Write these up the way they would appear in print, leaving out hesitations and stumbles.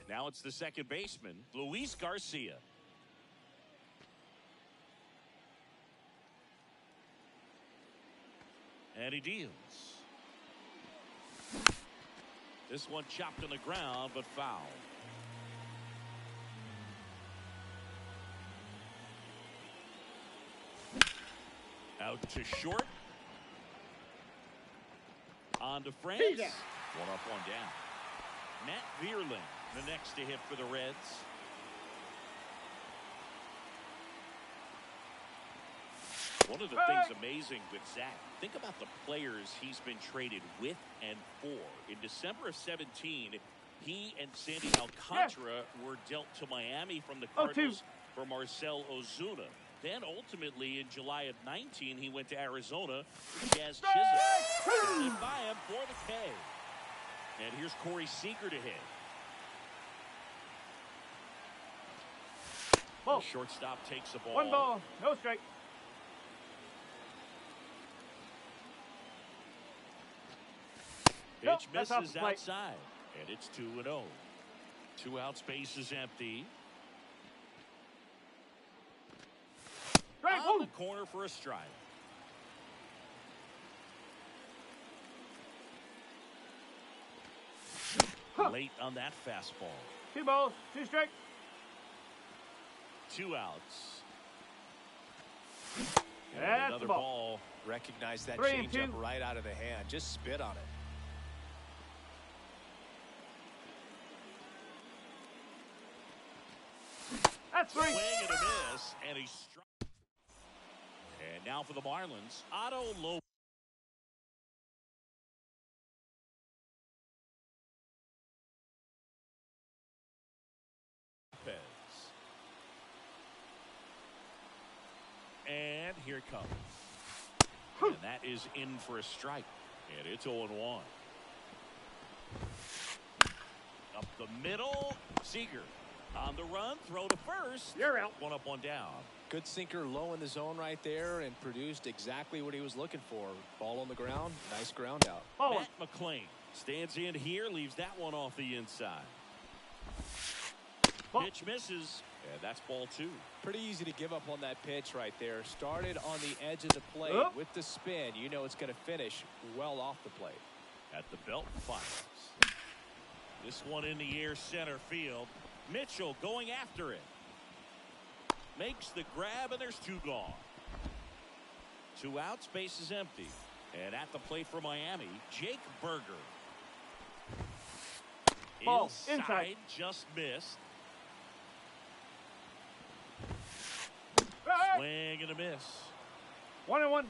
Now it's the second baseman, Luis Garcia. And he deals. This one chopped on the ground, but foul. Out to short. On to France. One up, one down. Matt Vierling, the next to hit for the Reds. One of the things amazing with Zach, think about the players he's been traded with and for. In December of 17, he and Sandy Alcantara were dealt to Miami from the Cardinals for Marcell Ozuna. Then ultimately in July of 19, he went to Arizona for Jazz Chisholm. And by him for the K. And here's Corey Seager to hit. The shortstop takes the ball. One ball, no strike. Pitch misses outside, and it's 2-0. 2 outs, base is empty. On the corner for a strike. Late on that fastball. 2 balls, 2 strikes. 2 outs. And another ball. Recognize that 3-2. changeup right out of the hand. Just spit on it. That's 3. Swing and a miss, and he struck. And now for the Marlins, Otto Lopez. And here it comes. And that is in for a strike. And it's 0-1. Up the middle, Seager. On the run, throw to first. You're out. 1 up, 1 down. Good sinker low in the zone right there and produced exactly what he was looking for. Ball on the ground, nice ground out. Matt McClain stands in here, leaves that one off the inside. Pitch misses, and that's ball 2. Pretty easy to give up on that pitch right there. Started on the edge of the plate with the spin. You know it's going to finish well off the plate. At the belt, fires. This one in the air, center field. Mitchell going after it. Makes the grab, and there's 2 gone. 2 outs, base is empty. And at the plate for Miami, Jake Berger. Ball, inside, just missed. Swing and a miss. 1-1.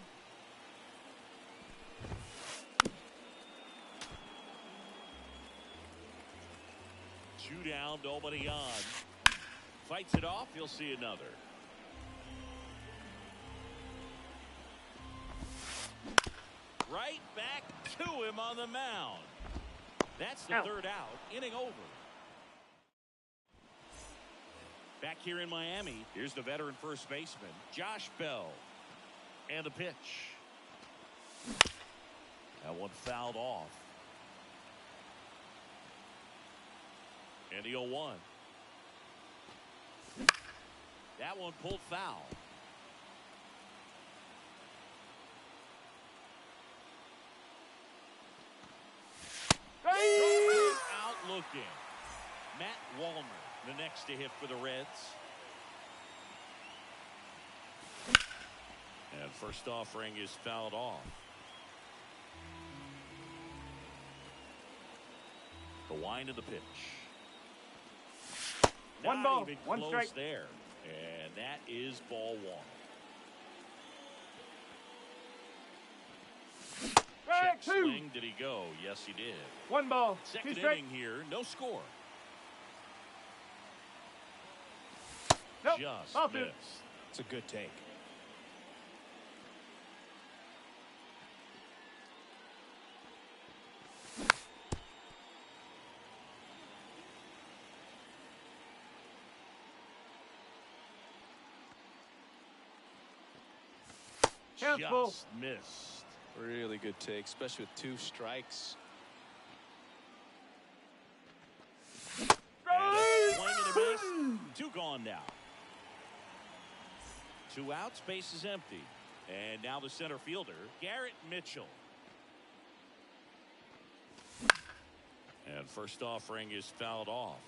Two down, nobody on. Fights it off, you'll see another. Right back to him on the mound. That's the 3rd out. Inning over. Back here in Miami, here's the veteran first baseman, Josh Bell. And a pitch. That one fouled off. And the 0-1. That one pulled foul. Out looking. Matt Wallner, the next to hit for the Reds. And first offering is fouled off. The wind of the pitch. One Not ball, even one close strike. there. And that is ball one. Check Strike 2. swing. Did he go? Yes, he did. One ball, 2 Second strike. inning here. No score. Nope. Just Ball 2. missed. It's a good take. Hands full. Just missed. Really good take, especially with 2 strikes. And a swing and a miss. 2 gone now. 2 outs, base is empty. And now the center fielder, Garrett Mitchell. And first offering is fouled off.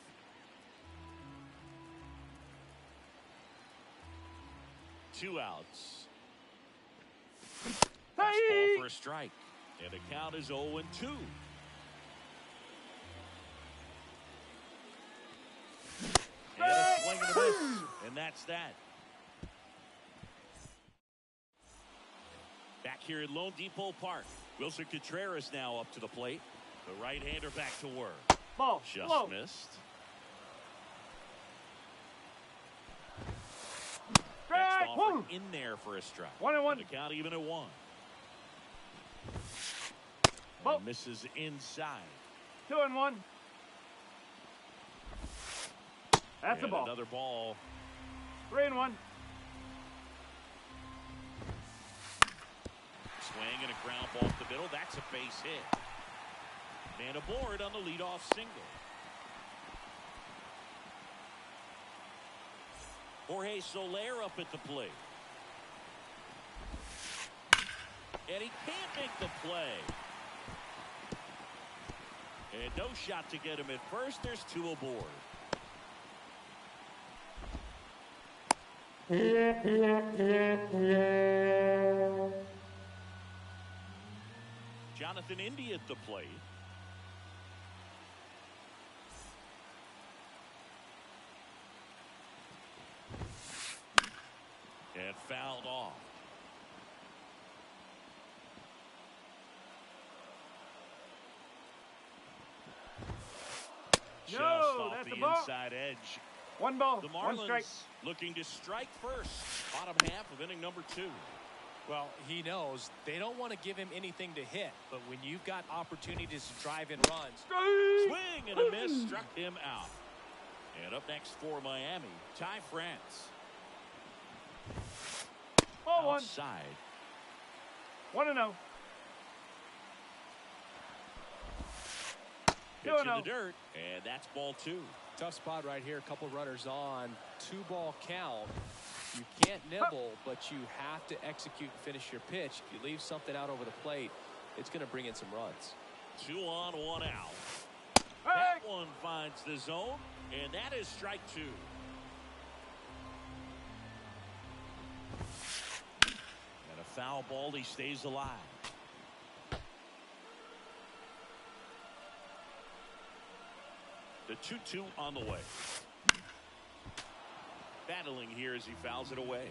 Two outs. Fastball for a strike. And the count is 0-2. And a swing and a miss. And that's that. Back here at Lone Depot Park. Wilson Contreras now up to the plate. The right-hander back to work. Ball. Just Low. missed. Next Strike offer 1. in there for a strike. 1-1. And the count even at 1. Ball. And misses inside. 2-1. That's And a ball. another ball. 3-1. Swing and a ground ball up the middle. That's a base hit. Man aboard on the leadoff single. Jorge Soler up at the plate. And he can't make the play. And no shot to get him at first. There's 2 aboard. Jonathan Indy at the plate. And fouled off. Just No, off that's the a ball. inside edge. 1 ball. The 1 strike. Marlins looking to strike first. Bottom half of inning number 2. Well, he knows they don't want to give him anything to hit, but when you've got opportunities to drive in runs, Swing and a miss, struck him out. And up next for Miami, Ty France. Ball 1. Outside. 1-0. Pitch in 2-0. the dirt, and that's ball 2. tough spot right here. A couple runners on, 2-ball count. You can't nibble, but you have to execute and finish your pitch. If you leave something out over the plate, it's going to bring in some runs. 2 on, 1 out. Hey. That one finds the zone, and that is strike 2. And a foul ball, he stays alive. The 2-2 on the way. Battling here as he fouls it away.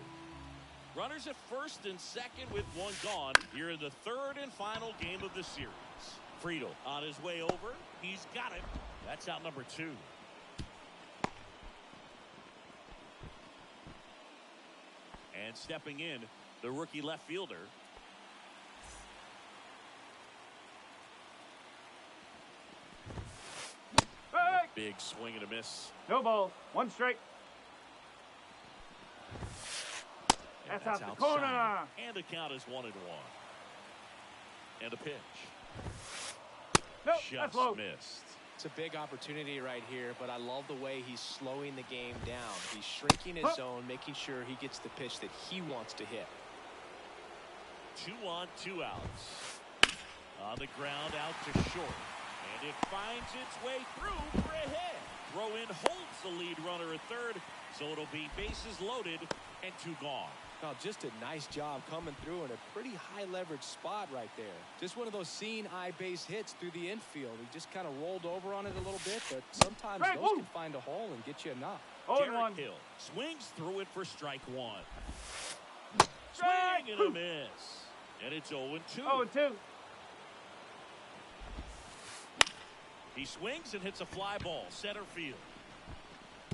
Runners at first and second with 1 gone here in the 3rd and final game of the series. Friedel on his way over. He's got it. That's out number 2. And stepping in, the rookie left fielder. Hey. Big swing and a miss. No ball. 1 strike. And That's out the outside. corner. And the count is 1-1. And the pitch. Nope. Just That's low. missed. It's a big opportunity right here, but I love the way he's slowing the game down. He's shrinking his zone, making sure he gets the pitch that he wants to hit. 2 on, 2 outs. On the ground, out to short. And it finds its way through for a hit. Throw in holds the lead runner at third, so it'll be bases loaded and 2 gone. Now, just a nice job coming through in a pretty high leverage spot right there. Just one of those seeing eye base hits through the infield. He just kind of rolled over on it a little bit, but sometimes those can find a hole and get you a knock. Derek Hill swings through it for strike 1. Swing and a miss. And it's 0-2. 0-2. He swings and hits a fly ball, center field.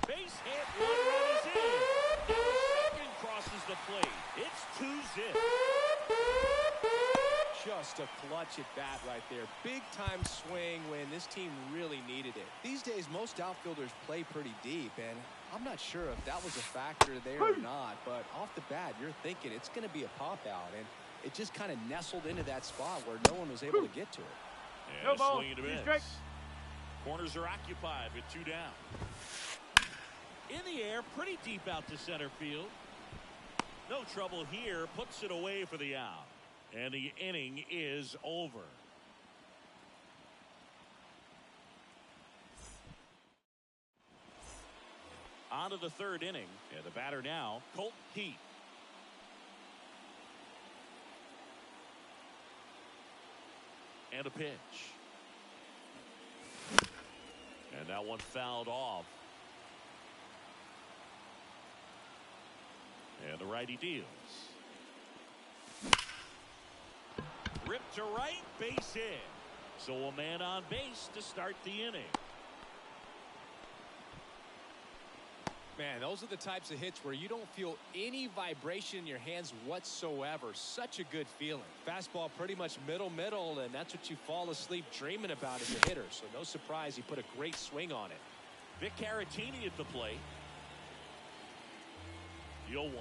Base hit, 1 run is in. And the second crosses the plate. It's 2-zip. Just a clutch at bat right there. Big time swing when this team really needed it. These days, most outfielders play pretty deep, and I'm not sure if that was a factor there or not, but off the bat, you're thinking it's going to be a pop out, and it just kind of nestled into that spot where no one was able to get to it. And a swing and a miss. Corners are occupied with 2 down. In the air, pretty deep out to center field. No trouble here, puts it away for the out. And the inning is over. On to the 3rd inning, and the batter now, Colt Heath. And a pitch. And that one fouled off. And the righty deals. Ripped to right, base hit. So a man on base to start the inning. Man, those are the types of hits where you don't feel any vibration in your hands whatsoever. Such a good feeling. Fastball pretty much middle, and that's what you fall asleep dreaming about as a hitter. So no surprise he put a great swing on it. Vic Caratini at the plate. The 0-1.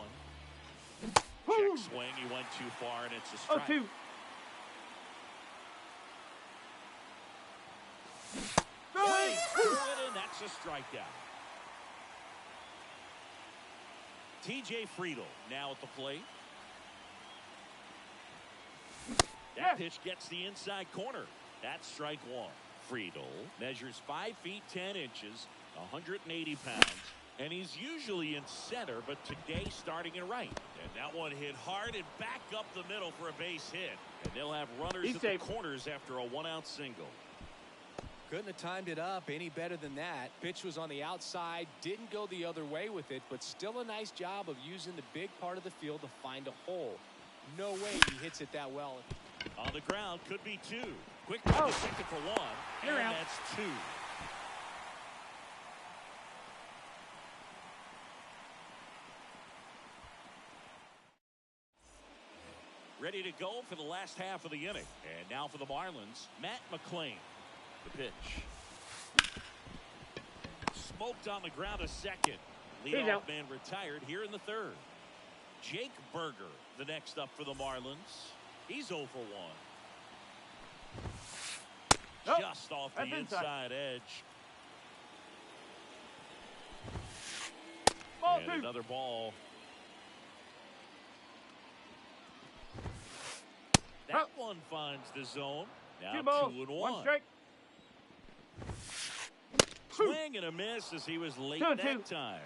Check swing. He went too far, and it's a strike. 0-2. Swing through it, and that's a strikeout. TJ Friedl now at the plate. That pitch gets the inside corner. That's strike 1. Friedl measures 5 feet 10 inches, 180 pounds, and he's usually in center, but today starting in right. And that one hit hard and back up the middle for a base hit. And they'll have runners at the corners after a 1-out single. Couldn't have timed it up any better than that. Pitch was on the outside, didn't go the other way with it, but still a nice job of using the big part of the field to find a hole. No way he hits it that well. On the ground, could be 2. Quick to the second for 1, and that's 2. Ready to go for the last half of the inning. And now for the Marlins, Matt McClain. The pitch. Smoked on the ground a second. Leadoff man retired here in the 3rd. Jake Berger, the next up for the Marlins. He's 0 for 1. Just off the inside edge. And another ball. That one finds the zone. Now 2-1. 1 strike. Swing and a miss as he was late that time.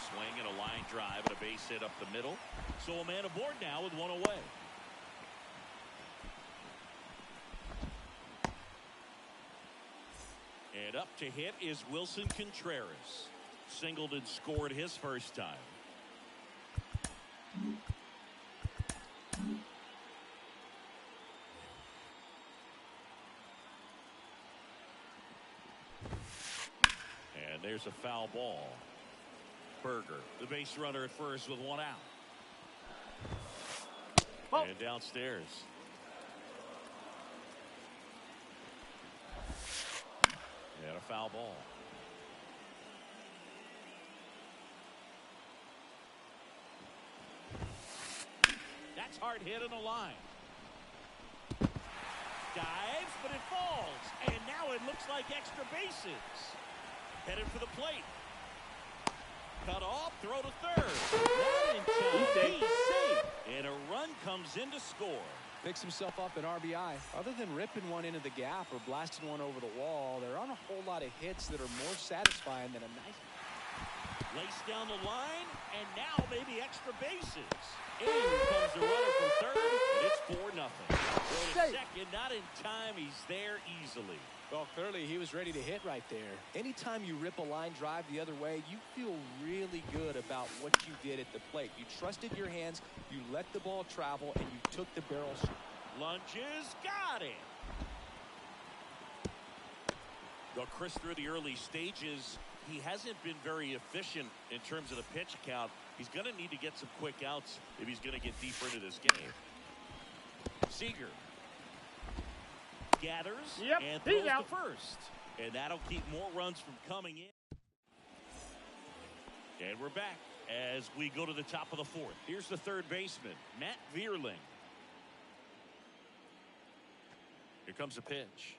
Swing and a line drive and a base hit up the middle. So a man aboard now with 1 away. And up to hit is Wilson Contreras. Singled and scored his first time. And there's a foul ball. Berger, the base runner at first with 1 out. And downstairs. And a foul ball. That's hard hit in the line. dives, but it falls. And now it looks like extra bases. Headed for the plate. Cut off, throw to third. Not in time. He's safe. And a run comes in to score. Picks himself up an RBI. Other than ripping one into the gap or blasting one over the wall, there aren't a whole lot of hits that are more satisfying than a nice... Lace down the line, and now maybe extra bases. In comes the runner from third, and it's 4-0. Throw to second, not in time. He's there easily. Well, clearly he was ready to hit right there. Anytime you rip a line drive the other way, you feel really good about what you did at the plate. You trusted your hands, you let the ball travel, and you took the barrel. Lunges, got it. Well, Chris, through the early stages, he hasn't been very efficient in terms of the pitch count. He's going to need to get some quick outs if he's going to get deeper into this game. Seager gathers and throws to first. And that'll keep more runs from coming in. And we're back as we go to the top of the fourth. Here's the third baseman, Matt Vierling. Here comes a pitch.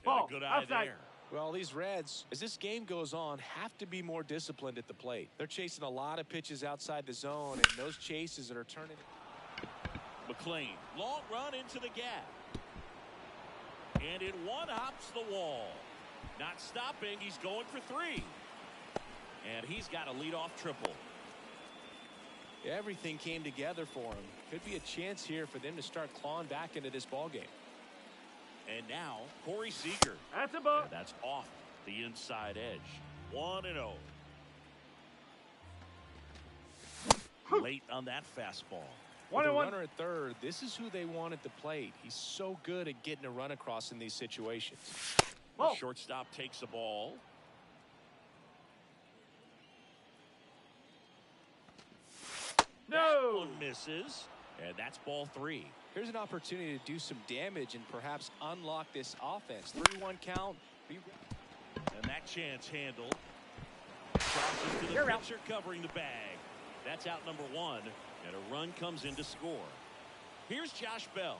Ball, and a good eye outside. there. Well, these Reds, as this game goes on, have to be more disciplined at the plate. They're chasing a lot of pitches outside the zone, and those chases that are turning. McLean, long run into the gap. And it one-hops the wall. Not stopping, he's going for 3. And he's got a leadoff triple. Everything came together for him. Could be a chance here for them to start clawing back into this ballgame. And now, Corey Seager. That's a ball. And that's off the inside edge. 1-0. Late on that fastball. With a 1-1. runner at third, this is who they want at the plate. He's so good at getting a run across in these situations. The shortstop takes the ball. No. That one misses. And that's ball 3. Here's an opportunity to do some damage and perhaps unlock this offense. 3-1 count. And that chance handled. Crosses to the pitcher covering the bag. That's out number 1. And a run comes in to score. Here's Josh Bell.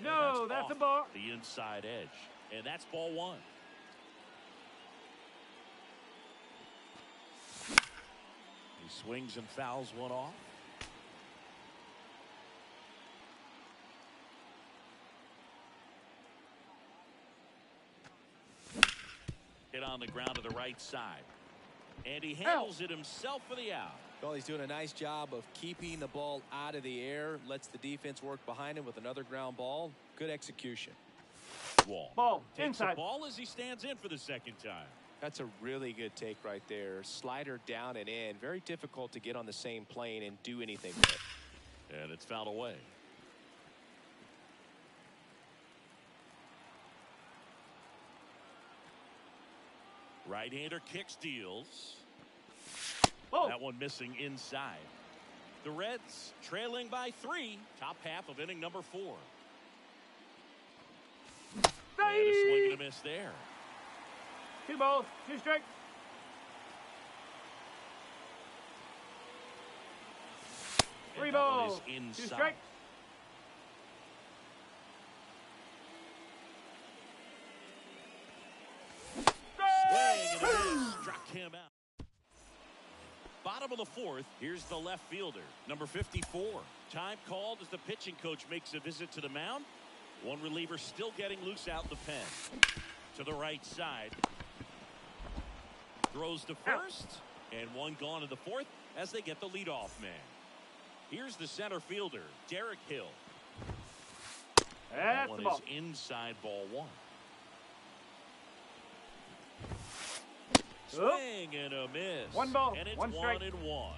No, that's a ball. The inside edge. And that's ball 1. He swings and fouls one off. Hit on the ground to the right side. And he handles it himself for the out. Well, he's doing a nice job of keeping the ball out of the air. Lets the defense work behind him with another ground ball. Good execution. Wall. Ball. Takes Inside. the ball as he stands in for the second time. That's a really good take right there. Slider down and in. Very difficult to get on the same plane and do anything with it. And it's fouled away. Right-hander kick steals. That one missing inside. The Reds trailing by 3. Top half of inning number 4. And a swing and a miss there. 2 balls, 2 strikes. And 3 that one balls, is 2 inside. strikes. Swing and a miss. Struck him out. Bottom of the 4th, here's the left fielder, number 54. Time called as the pitching coach makes a visit to the mound. One reliever still getting loose out the pen. To the right side. Throws to first. And one gone to the 4th as they get the leadoff man. Here's the center fielder, Derek Hill. That That's one the ball. is inside ball 1. Swing and a miss. 1 ball, and it's 1 strike. 1-1.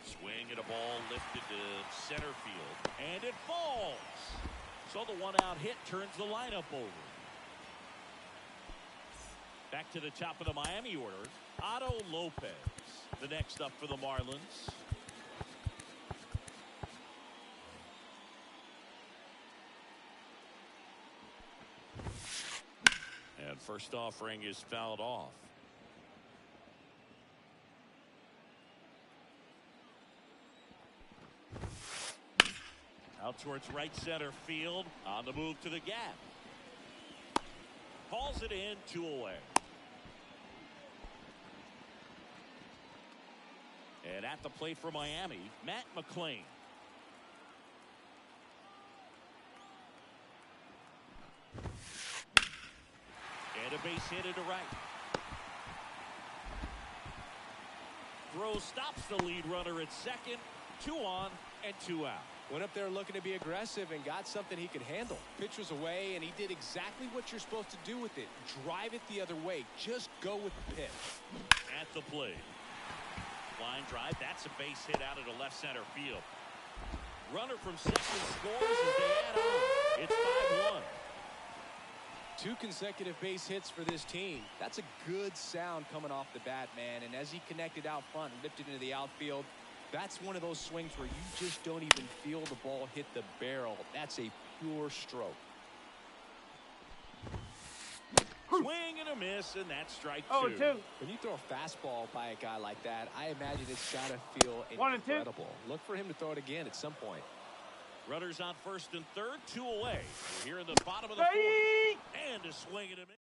Swing and a ball lifted to center field. And it falls. So the 1-out hit turns the lineup over. Back to the top of the Miami order. Otto Lopez, the next up for the Marlins. And first offering is fouled off. Out towards right center field. On the move to the gap. Hauls it in, 2 away. And at the plate for Miami, Matt McClain. And a base hit into right. Throw stops the lead runner at second. 2 on and 2 out. Went up there looking to be aggressive and got something he could handle. Pitch was away, and he did exactly what you're supposed to do with it. Drive it the other way. Just go with the pitch. At the plate. Line drive. That's a base hit out into left center field. Runner from second scores as they add on. It's 5-1. 2 consecutive base hits for this team. That's a good sound coming off the bat, man. And as he connected out front and ripped it into the outfield, that's one of those swings where you just don't even feel the ball hit the barrel. That's a pure stroke. Swing and a miss, and that's strike 2. 0-2. When you throw a fastball by a guy like that, I imagine it's got to feel 1-2. incredible. Look for him to throw it again at some point. Runners on first and third, 2 away. We're here in the bottom of the 4th. And a swing and a miss.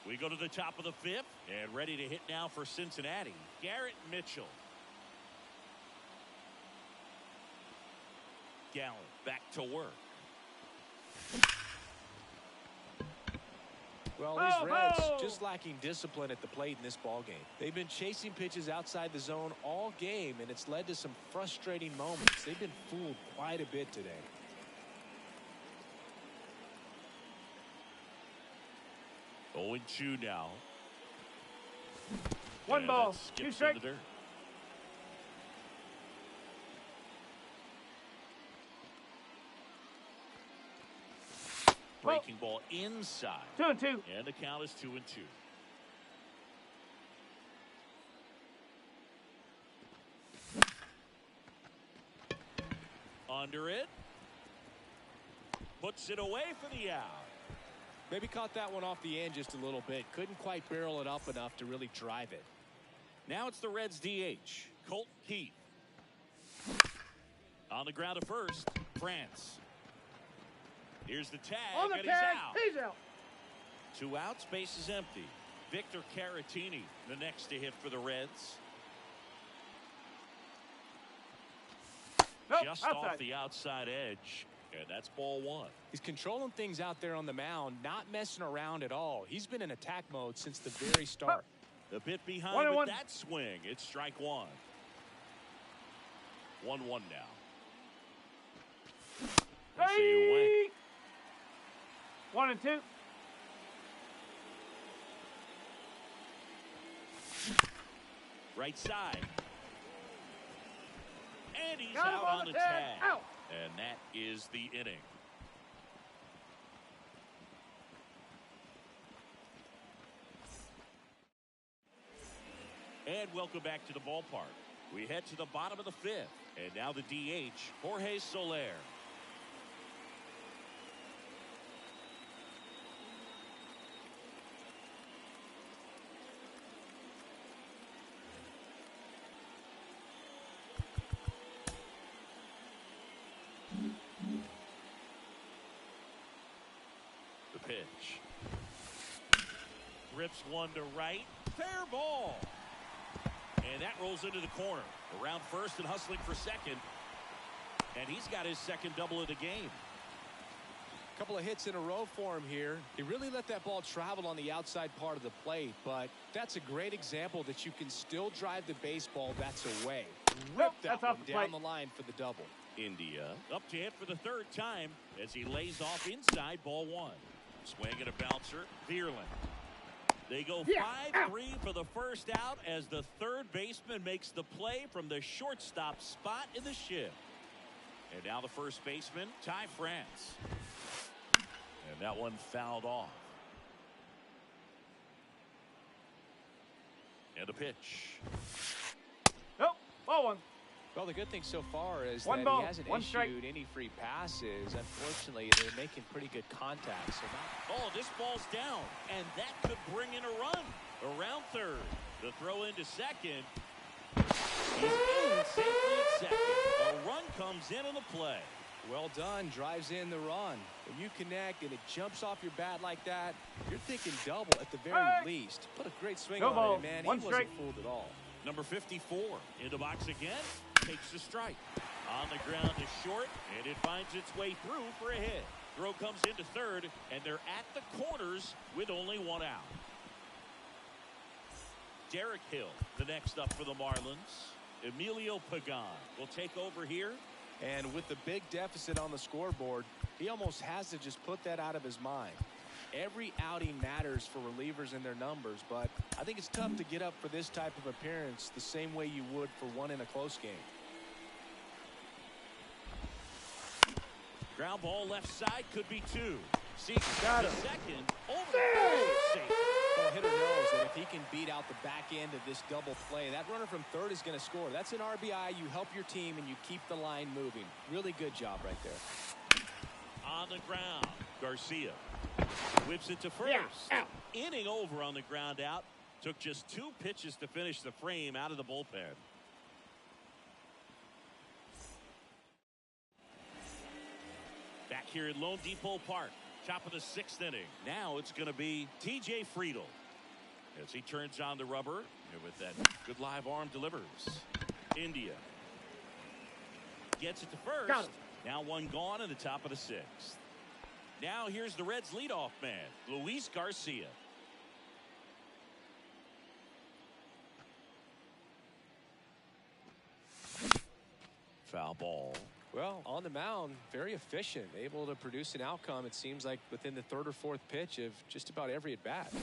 We go to the top of the 5th, and ready to hit now for Cincinnati, Garrett Mitchell. Gallen back to work. Well, these Reds just lacking discipline at the plate in this ballgame. They've been chasing pitches outside the zone all game, and it's led to some frustrating moments. They've been fooled quite a bit today. Oh, and 2 now. 1 ball, 2 strikes. Breaking ball inside. 2-2. And the count is 2-2. Under it. Puts it away for the out. Maybe caught that one off the end just a little bit. Couldn't quite barrel it up enough to really drive it. Now it's the Reds DH, Colt Heath. On the ground at first, France. Here's the tag, On the and tag, he's he's out. 2 outs, base is empty. Victor Caratini, the next to hit for the Reds. Nope, Just outside. off the outside edge, and that's ball 1. He's controlling things out there on the mound, not messing around at all. He's been in attack mode since the very start. A bit behind 1-1. with that swing. It's strike 1. 1-1 now. And see away. 1-2. Right side. And he's Got him out on on the the tag. tag. Out. And that is the inning. And welcome back to the ballpark. We head to the bottom of the 5th. And now the DH, Jorge Soler. The pitch. Rips one to right. Fair ball. And that rolls into the corner. Around first and hustling for second. And he's got his second double of the game. A couple of hits in a row for him here. He really let that ball travel on the outside part of the plate, but that's a great example that you can still drive the baseball that's away. Rip that one down the line for the double. India up to hit for the 3rd time as he lays off inside ball 1. Swing and a bouncer. Vierling. They go 5-3 for the first out as the 3rd baseman makes the play from the shortstop spot in the shift. And now the first baseman, Ty France. And that one fouled off. And a pitch. Nope, ball 1. Well, the good thing so far is One that ball, he hasn't one strike. issued any free passes. Unfortunately, they're making pretty good contact. So Oh, this ball's down, and that could bring in a run. Around 3rd. The throw into second. He's in safely at second. A run comes in on the play. Well done. Drives in the run. When you connect and it jumps off your bat like that, you're thinking double at the very least. Put a great swing on it, man. He wasn't fooled at all. Number 54 in the box again. Takes the strike. On the ground is short, and it finds its way through for a hit. Throw comes into third, and they're at the corners with only one out. Derek Hill, the next up for the Marlins. Emilio Pagan will take over here. And with the big deficit on the scoreboard, he almost has to just put that out of his mind. Every outing matters for relievers and their numbers, but I think it's tough to get up for this type of appearance the same way you would for one in a close game. Ground ball left side, could be two. See, Got the him. second over the safe. The hitter knows that if he can beat out the back end of this double play, that runner from third is going to score. That's an RBI. You help your team and you keep the line moving. Really good job right there. On the ground, Garcia whips it to first. Yeah. Inning over on the ground out. Took just 2 pitches to finish the frame out of the bullpen. Back here at Lone Depot Park, top of the 6th inning. Now it's going to be T.J. Friedl as he turns on the rubber, and with that good live arm delivers. India gets it to first. Got him. Now one gone in the top of the 6th. Now here's the Reds leadoff man, Luis Garcia. Foul ball. Well, on the mound, very efficient, able to produce an outcome, it seems like, within the 3rd or 4th pitch of just about every at-bat.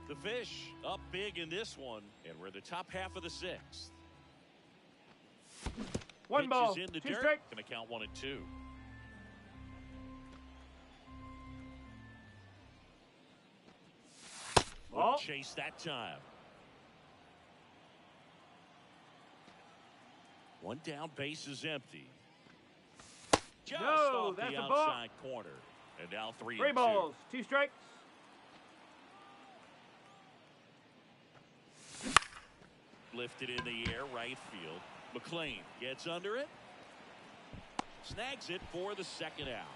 The Fish up big in this one, and we're the top half of the 6th. One ball, Pitches in the 2 dirt. strikes. Gonna count 1 and 2. Ball. Wouldn't chase that time. One down, base is empty. Just No, off that's the a ball. outside corner. And now 3 3 and 2. balls, 2 strikes. Lifted in the air, right field. McLean gets under it. Snags it for the 2nd out.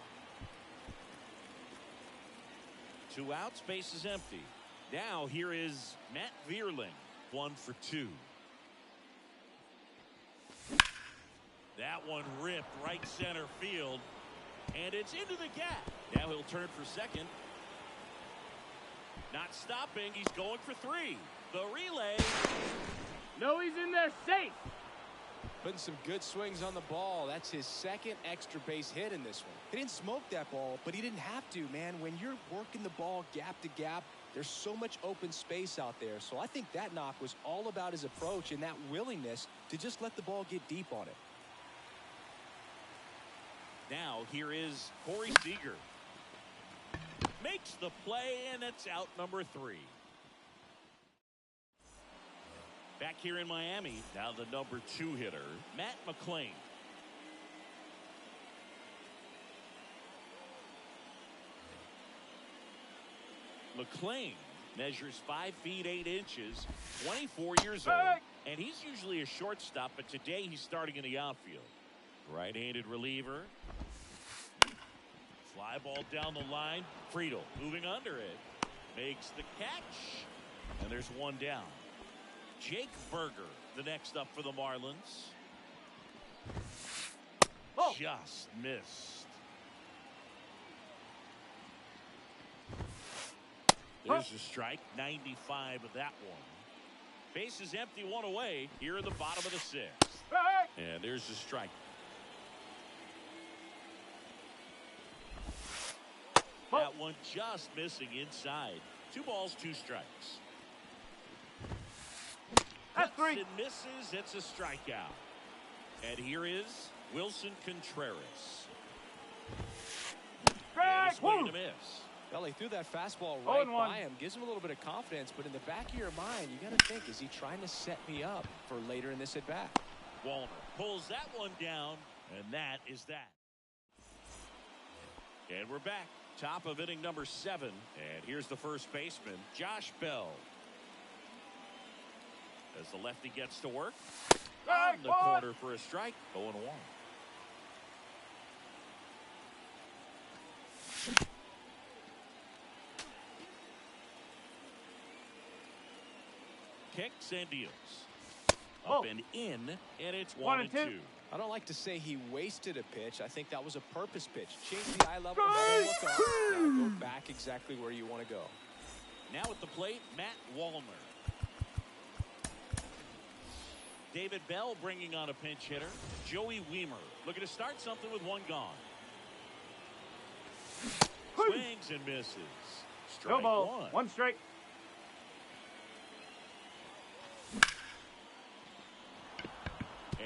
2 outs, base is empty. Now here is Matt Vierling, 1 for 2. That one ripped right center field, and it's into the gap. Now he'll turn for second. Not stopping, he's going for 3. The relay. No, he's in there safe. Putting some good swings on the ball. That's his 2nd extra base hit in this one. He didn't smoke that ball, but he didn't have to, man. When you're working the ball gap to gap, there's so much open space out there. So I think that knock was all about his approach and that willingness to just let the ball get deep on it. Now here is Corey Seager. Makes the play, and it's out number 3. Back here in Miami, now the number 2 hitter, Matt McLean. McLean measures 5 feet 8 inches, 24 years old, and he's usually a shortstop, but today he's starting in the outfield. Right-handed reliever. Fly ball down the line. Friedl moving under it. Makes the catch. And there's 1 down. Jake Berger, the next up for the Marlins. Oh. Just missed. There's a strike. 95 of that one. Base is empty, 1 away here in the bottom of the 6th. And there's a strike. That one just missing inside. 2 balls, 2 strikes. That's 3. It misses. It's a strikeout. And here is Wilson Contreras. And a swing and a miss. Well, he threw that fastball 0-1. right by him. Gives him a little bit of confidence, but in the back of your mind, you got to think, is he trying to set me up for later in this at-bat? Wallner pulls that one down, and that is that. And we're back. Top of inning number 7. And here's the first baseman, Josh Bell. As the lefty gets to work Strike, on the ball. corner for a strike. 0-1. Kicks and deals. Up and in, and it's 1-2. I don't like to say he wasted a pitch. I think that was a purpose pitch. Change the eye level, let him look up. Now go back exactly where you want to go. Now at the plate, Matt Wallner. David Bell bringing on a pinch hitter. Joey Weimer looking to start something with one gone. Swings and misses. Strike No ball. One strike.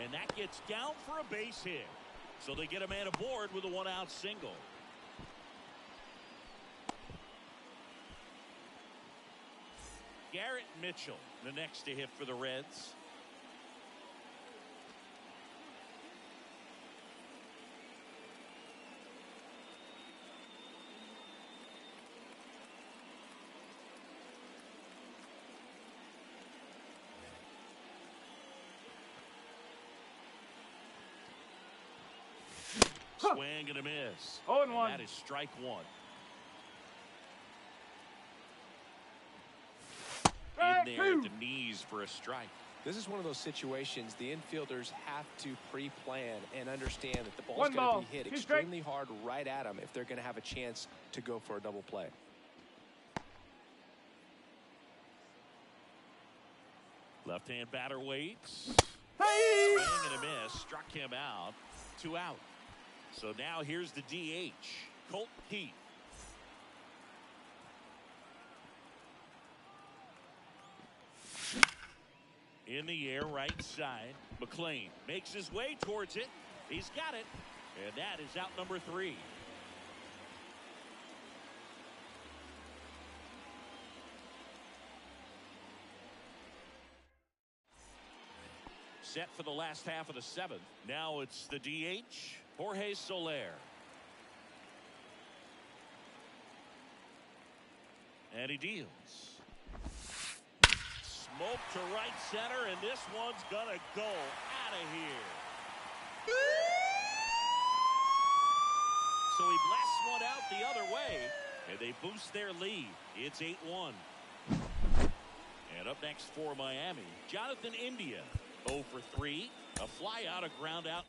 And that gets down for a base hit. So they get a man aboard with a one-out single. Garrett Mitchell, the next to hit for the Reds. Swing and a miss. 0-1. That is strike one. In there at the knees for a strike. This is one of those situations the infielders have to pre-plan and understand that the ball's going to be hit extremely hard right at them if they're going to have a chance to go for a double play. Left-hand batter waits. Hey! Swing and a miss. Struck him out. 2 out. So now here's the DH, Colt Heath. In the air, right side. McLean makes his way towards it. He's got it. And that is out number 3. Set for the last half of the 7th. Now it's the DH, Jorge Soler. And he deals. Smoke to right center, and this one's gonna go out of here. So he blasts one out the other way, and they boost their lead. It's 8-1. And up next for Miami, Jonathan India. 0 for 3. A fly out, a ground out,